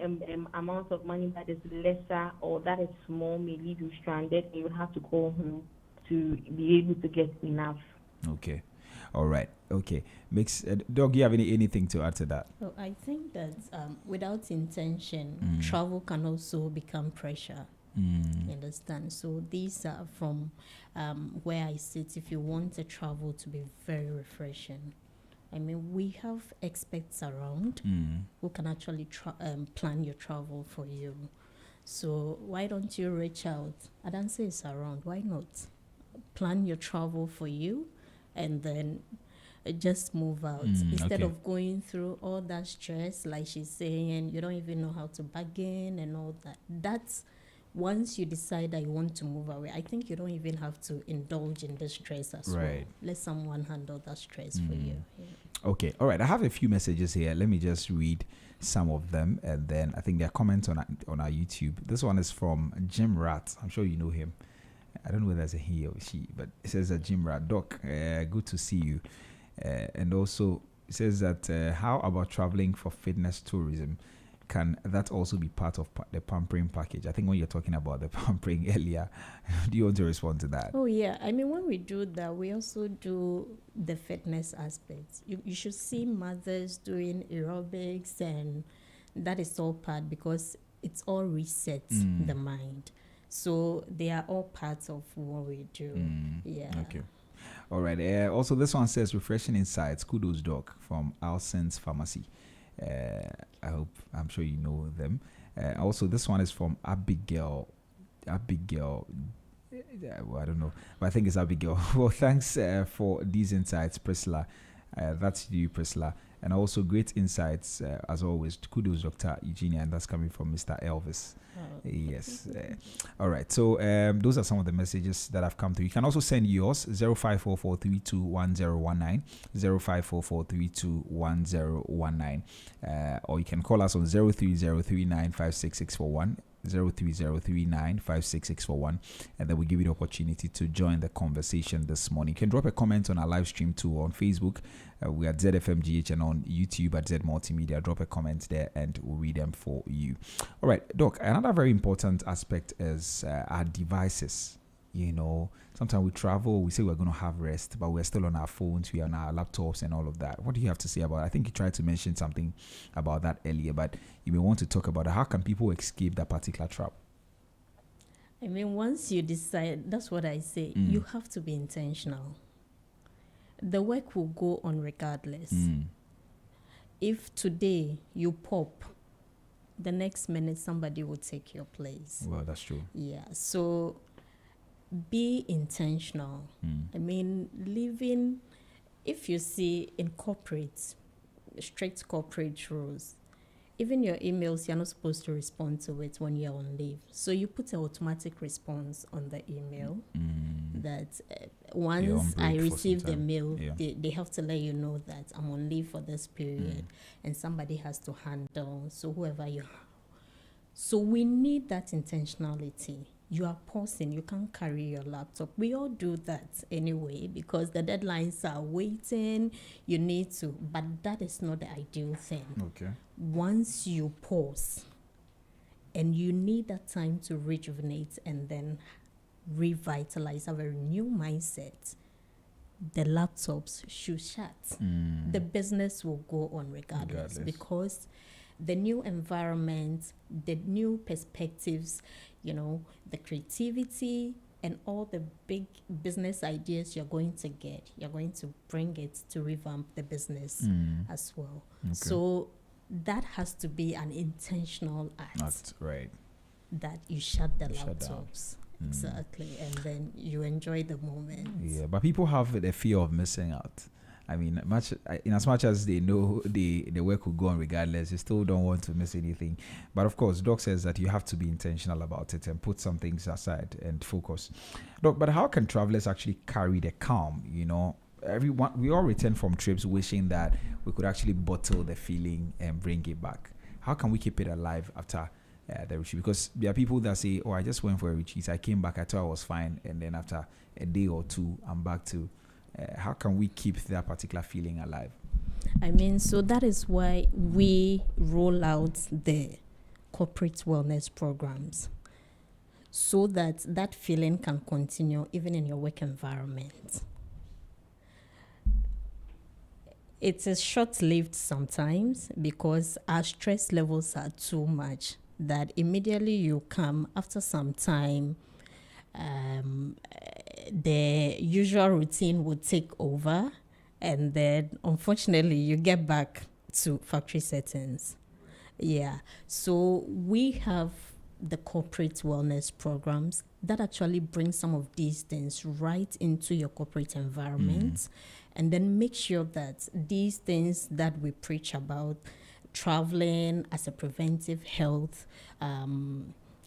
amount of money that is lesser or that is small may leave you stranded, and you have to call home to be able to get enough. Okay. All right. Okay. Doug, you have anything to add to that? So I think that without intention, travel can also become pressure. You understand? So these are from where I sit. If you want a travel to be very refreshing, I mean, we have experts around who can actually plan your travel for you. So why don't you reach out? Adansi is around. Why not plan your travel for you, and then just move out instead of going through all that stress, like she's saying. You don't even know how to bargain and all that. That's once you decide that you want to move away, I think you don't even have to indulge in the stress as well. Let someone handle that stress for you. Okay, all right. I have a few messages here. Let me just read some of them, and then I think there are comments on our YouTube. This one is from Jim Rat. I'm sure you know him. I don't know whether it's a he or she, but it says that Jim Rat, Doc, good to see you. And also it says that how about traveling for fitness tourism? Can that also be part of the pampering package? I think when you're talking about the pampering earlier, do you want to respond to that? Oh, yeah. I mean, when we do that, we also do the fitness aspects. You should see mothers doing aerobics, and that is all part because it's all resets the mind. So they are all parts of what we do. Yeah. Okay. All right. Also, this one says refreshing insights. Kudos, Doc, from Alson's Pharmacy. I'm sure you know them. Also, this one is from Abigail. Well, I don't know, but I think it's Abigail. Well, thanks for these insights, Priscilla. That's you, Priscilla. And also great insights, as always. Kudos, Dr. Eugenia, and that's coming from Mr. Elvis. Yes. All right. So those are some of the messages that have come through. You can also send yours, 0544321019, 0544321019. Or you can call us on 030395661. 030395661, and then we give you the opportunity to join the conversation this morning. You can drop a comment on our live stream too on Facebook. We are at ZFMGH, and on YouTube at Z Multimedia. Drop a comment there and we'll read them for you. All right, Doc, another very important aspect is our devices. You know, sometimes we travel, we say we're going to have rest, but we're still on our phones, we are on our laptops and all of that. What do you have to say about it? I think you tried to mention something about that earlier, but you may want to talk about it. How can people escape that particular trap? I mean, once you decide, that's what I say, you have to be intentional. The work will go on regardless. If today you pop, the next minute somebody will take your place. Well, that's true. Yeah, so be intentional. I mean, living, if you see in corporate, strict corporate rules, even your emails, you're not supposed to respond to it when you're on leave. So you put an automatic response on the email that once I receive the mail, they have to let you know that I'm on leave for this period and somebody has to handle. So whoever you have. So we need that intentionality. You are pausing, you can't carry your laptop. We all do that anyway because the deadlines are waiting. You need to, but that is not the ideal thing. Okay. Once you pause and you need that time to rejuvenate and then revitalize, have a new mindset, the laptops should shut. The business will go on regardless because the new environment, the new perspectives, you know, the creativity and all the big business ideas you're going to get, you're going to bring it to revamp the business as well. Okay. So that has to be an intentional act. Right. That you shut the laptops. Exactly. And then you enjoy the moment. Yeah, but people have the fear of missing out. I mean, in as much as they know the work will go on regardless, you still don't want to miss anything. But of course, Doc says that you have to be intentional about it and put some things aside and focus. Doc, but how can travelers actually carry the calm? You know, we all return from trips wishing that we could actually bottle the feeling and bring it back. How can we keep it alive after the retreat? Because there are people that say, "Oh, I just went for a retreat. I came back. I thought I was fine, and then after a day or two, I'm back to." How can we keep that particular feeling alive? I mean, so that is why we roll out the corporate wellness programs so that that feeling can continue even in your work environment. It is short-lived sometimes because our stress levels are too much. that immediately you come, after some time, the usual routine would take over, and then unfortunately you get back to factory settings. Yeah. So we have the corporate wellness programs that actually bring some of these things right into your corporate environment, and then make sure that these things that we preach about, traveling as a preventive health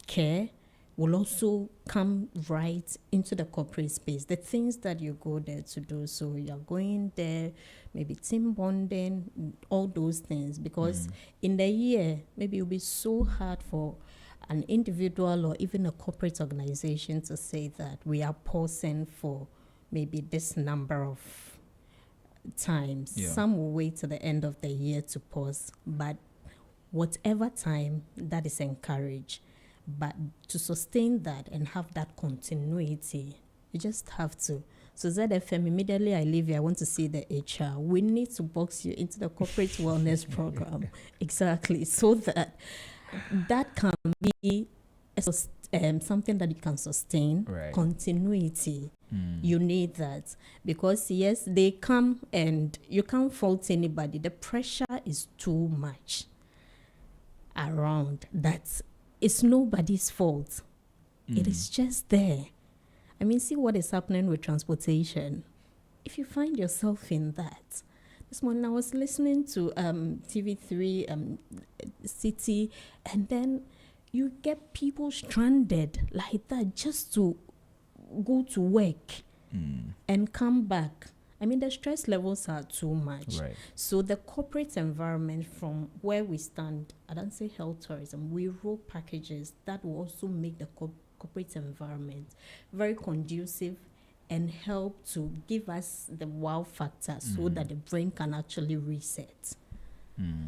care, will also come right into the corporate space. The things that you go there to do. So you're going there, maybe team bonding, all those things. Because in the year, maybe it'll be so hard for an individual or even a corporate organization to say that we are pausing for maybe this number of times. Yeah. Some will wait to the end of the year to pause, but whatever time that is encouraged. But to sustain that and have that continuity, you just have to. So ZFM, immediately I leave here, I want to see the HR. We need to box you into the corporate wellness program. Exactly. So that can be something that you can sustain. Right. Continuity. You need that. Because yes, they come and you can't fault anybody. The pressure is too much around. It's nobody's fault. It is just there. I mean, see what is happening with transportation. If you find yourself in that. This morning I was listening to TV3 City, and then you get people stranded like that just to go to work and come back. I mean, the stress levels are too much. Right. So the corporate environment, from where we stand, Adansi Health Tourism, we roll packages that will also make the corporate environment very conducive and help to give us the wow factor so that the brain can actually reset.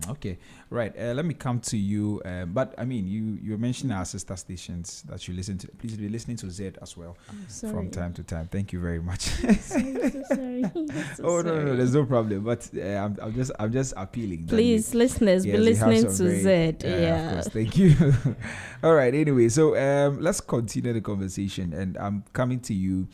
Okay, right. Let me come to you. But I mean, you mentioned our sister stations that you listen to. Please be listening to Z as well from time to time. Thank you very much. Sorry. No, there's no problem. But I'm just appealing. Please, listeners, be listening to Z. Of course. Thank you. All right. Anyway, so let's continue the conversation, and I'm coming to you,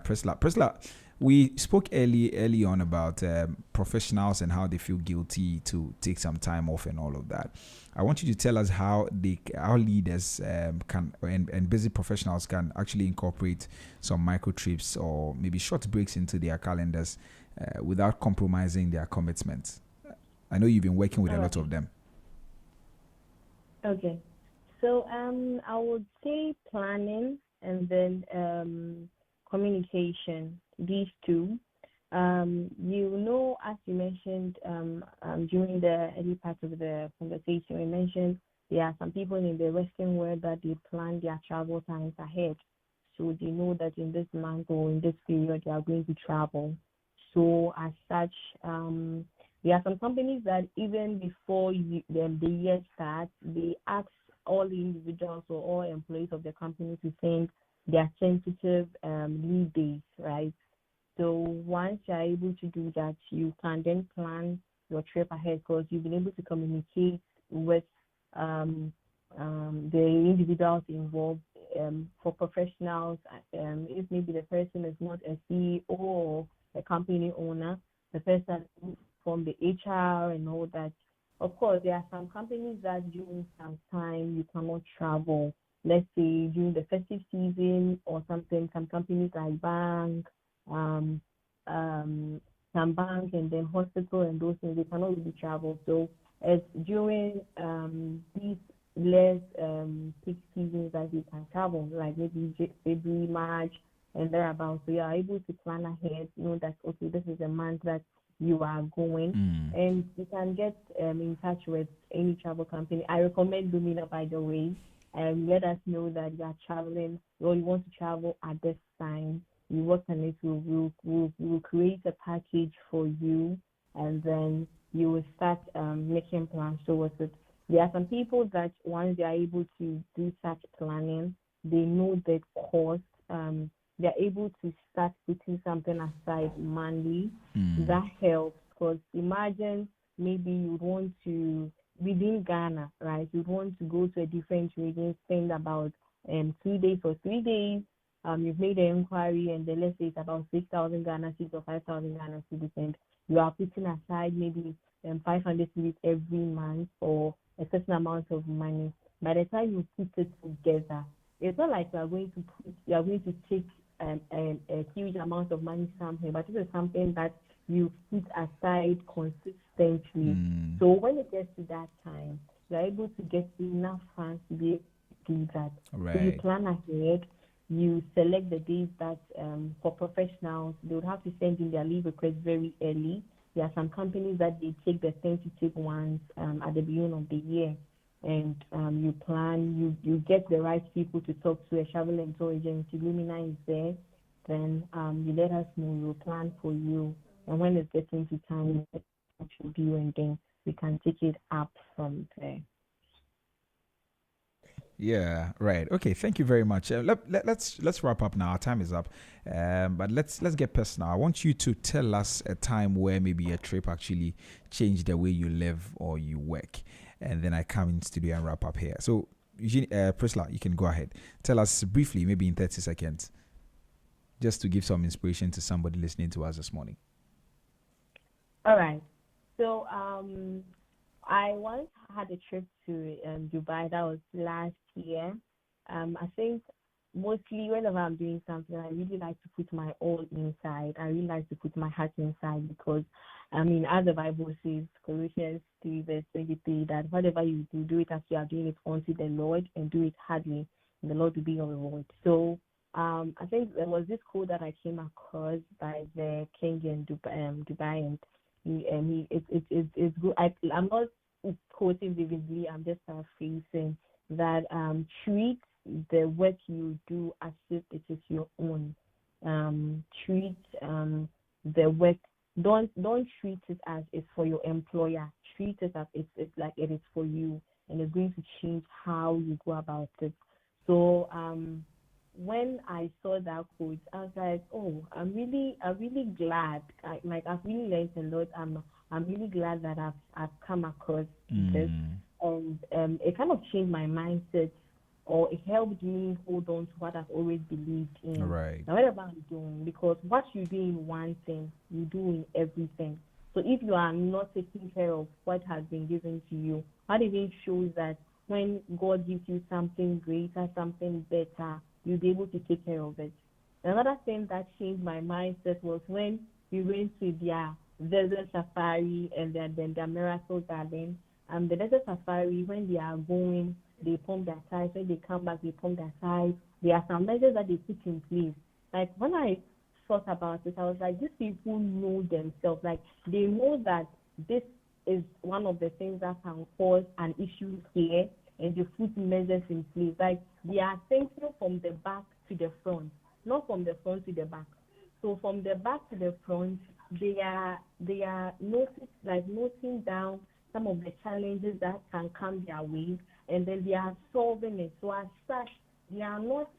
Priscilla. Priscilla, we spoke early on about professionals and how they feel guilty to take some time off and all of that. I want you to tell us how leaders can and busy professionals can actually incorporate some micro trips or maybe short breaks into their calendars without compromising their commitments. I know you've been working with a lot of them. Okay, so I would say planning and then communication. These two, as you mentioned during the early part of the conversation, we mentioned there are some people in the Western world that they plan their travel times ahead. So they know that in this month or in this period they are going to travel. So as such, there are some companies that even before the year starts, they ask all the individuals or all employees of the company to send their sensitive leave days, right? So once you're able to do that, you can then plan your trip ahead because you've been able to communicate with the individuals involved. For professionals, if maybe the person is not a CEO or a company owner, the person from the HR and all that. Of course, there are some companies that during some time you cannot travel. Let's say during the festive season or something, some companies like bank, some bank and then hospital and those things, they cannot really travel. So it's during these less peak seasons that you can travel, like maybe February, March, and thereabouts. So you are able to plan ahead, know that, okay, this is a month that you are going, and you can get in touch with any travel company. I recommend Lumina, by the way, and let us know that you are traveling or you want to travel at this time. You work on it, we'll create a package for you, and then you will start making plans towards it. There are some people that once they are able to do such planning, they know the cost. They're able to start putting something aside monthly. That helps, because imagine maybe you want to within Ghana, right? You want to go to a different region, spend about 2 days or 3 days. You've made an inquiry, and then let's say it's about 6,000 Ghana cedis or 5,000 Ghana cedis, and you are putting aside maybe 500 cedis every month or a certain amount of money. By the time you put it together, it's not like you are going to take a huge amount of money somewhere, but this is something that you put aside consistently. So when it gets to that time, you're able to get enough funds to be able to do that. Right. So you plan ahead. You select the days that for professionals, they would have to send in their leave request very early. There are some companies that they take the tentative ones at the beginning of the year, and you plan, you get the right people to talk to. A travel and tour agency, Lumina is there. Then you let us know, we'll plan for you, and when it's getting to time, we review, and then we can take it up from there. Yeah, right. Okay, thank you very much. Let's wrap up now. Our time is up. But let's get personal. I want you to tell us a time where maybe a trip actually changed the way you live or you work, and then I come in studio and wrap up here. So, Priscilla, you can go ahead. Tell us briefly, maybe in 30 seconds, just to give some inspiration to somebody listening to us this morning. All right. So I once had a trip to Dubai. That was last year. I think mostly whenever I'm doing something, I really like to put my all inside. I really like to put my heart inside, because, as the Bible says, Colossians 3 verse 23, that whatever you do it as you are doing it unto the Lord, and do it heartily, and the Lord will be your reward. So I think there was this quote that I came across by the king in Dubai, and it's good. I'm not quoting vividly. I'm just paraphrasing that. Treat the work you do as if it is your own. Treat the work. Don't treat it as it's for your employer. Treat it as it's like it is for you, and it's going to change how you go about it. So when I saw that quote, I was like, oh, I'm really glad. I've really learned a lot. I'm really glad that I've come across this, and it kind of changed my mindset, or it helped me hold on to what I've always believed in. Right. Now, whatever I'm doing, because what you do in one thing, you do in everything. So if you are not taking care of what has been given to you, that even shows that when God gives you something greater, something better, you'll be able to take care of it. Another thing that changed my mindset was when we went to their desert safari and then their miracle garden. The desert safari, when they are going, they pump their tires. When they come back, they pump their tires. There are some measures that they put in place. Like when I thought about it, I was like, these people know themselves. Like they know that this is one of the things that can cause an issue here, and they put measures in place. Like they are thinking from the back to the front, not from the front to the back. So from the back to the front, they are noting down some of the challenges that can come their way, and then they are solving it. So as such, they are not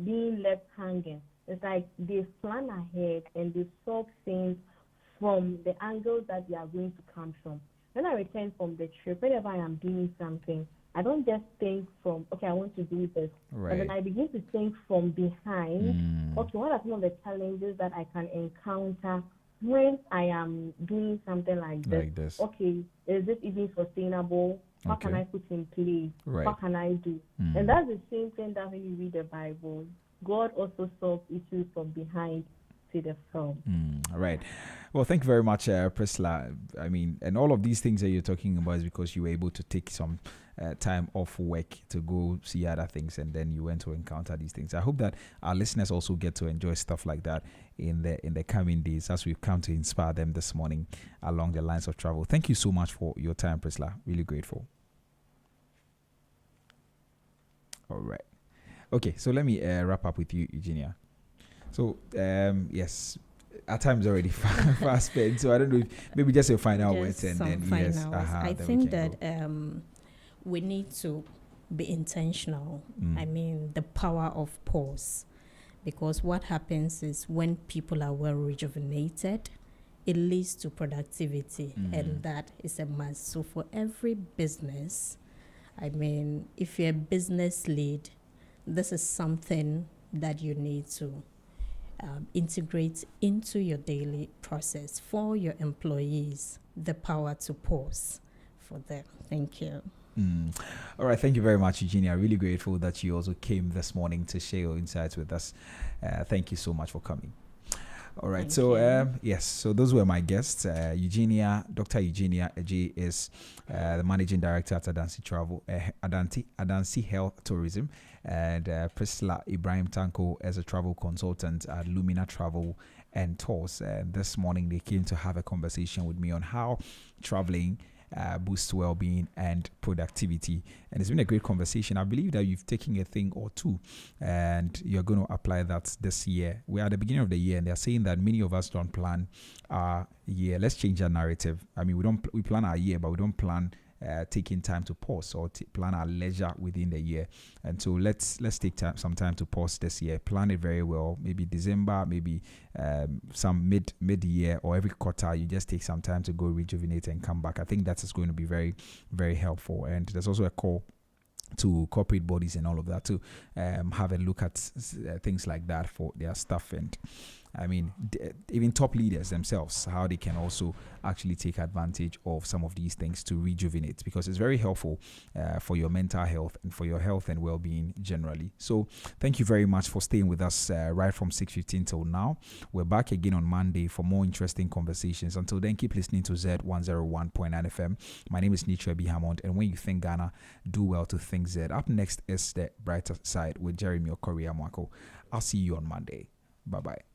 being left hanging. It's like they plan ahead and they solve things from the angles that they are going to come from. When I return from the trip, whenever I am doing something, I don't just think from, okay, I want to do this. Right. And then I begin to think from behind, okay, what are some of the challenges that I can encounter when I am doing something like this? Okay, is this even sustainable? What can I put in place? Right. What can I do? And that's the same thing that when you read the Bible, God also solves issues from behind to the front. All right. Well, thank you very much, Priscilla. I mean, and all of these things that you're talking about is because you were able to take some time off work to go see other things, and then you went to encounter these things. I hope that our listeners also get to enjoy stuff like that in the coming days as we've come to inspire them this morning along the lines of travel. Thank you so much for your time, Priscilla. Really grateful. All right. Okay, so let me wrap up with you, Eugenia. So, yes, our time is already fast spent, so I don't know if maybe just your final words and then yes. I think that we need to be intentional. I mean, the power of pause, because what happens is when people are well rejuvenated it leads to productivity, and that is a must. So for every business, I mean, if you're a business lead, this is something that you need to integrate into your daily process for your employees, the power to pause for them. Thank you. All right, thank you very much, Eugenia. Really grateful that you also came this morning to share your insights with us. Thank you so much for coming. All right, yes, so those were my guests. Dr. Eugenia Adjei is the Managing Director at Adansi Travel, Adansi Health Tourism, and Priscilla Ibrahim Tanko as a travel consultant at Lumina Travel and Tours. This morning they came to have a conversation with me on how traveling boosts well-being and productivity, and it's been a great conversation. I believe that you've taken a thing or two and you're going to apply that this year. We're at the beginning of the year and they're saying that many of us don't plan our year. Let's change that narrative. I mean, we plan our year, but we don't plan taking time to pause or plan our leisure within the year. And so let's take some time to pause this year. Plan it very well. Maybe December, maybe some mid-year or every quarter. You just take some time to go rejuvenate and come back. I think that is going to be very, very helpful. And there's also a call to corporate bodies and all of that to have a look at things like that for their staff. And I mean, even top leaders themselves, how they can also actually take advantage of some of these things to rejuvenate, because it's very helpful for your mental health and for your health and well-being generally. So thank you very much for staying with us right from 6:15 till now. We're back again on Monday for more interesting conversations. Until then, keep listening to Z101.9 FM. My name is Eugenia Adjei, and when you think Ghana, do well to think Z. Up next is The Brighter Side with Jeremy Okoria Mwako. I'll see you on Monday. Bye-bye.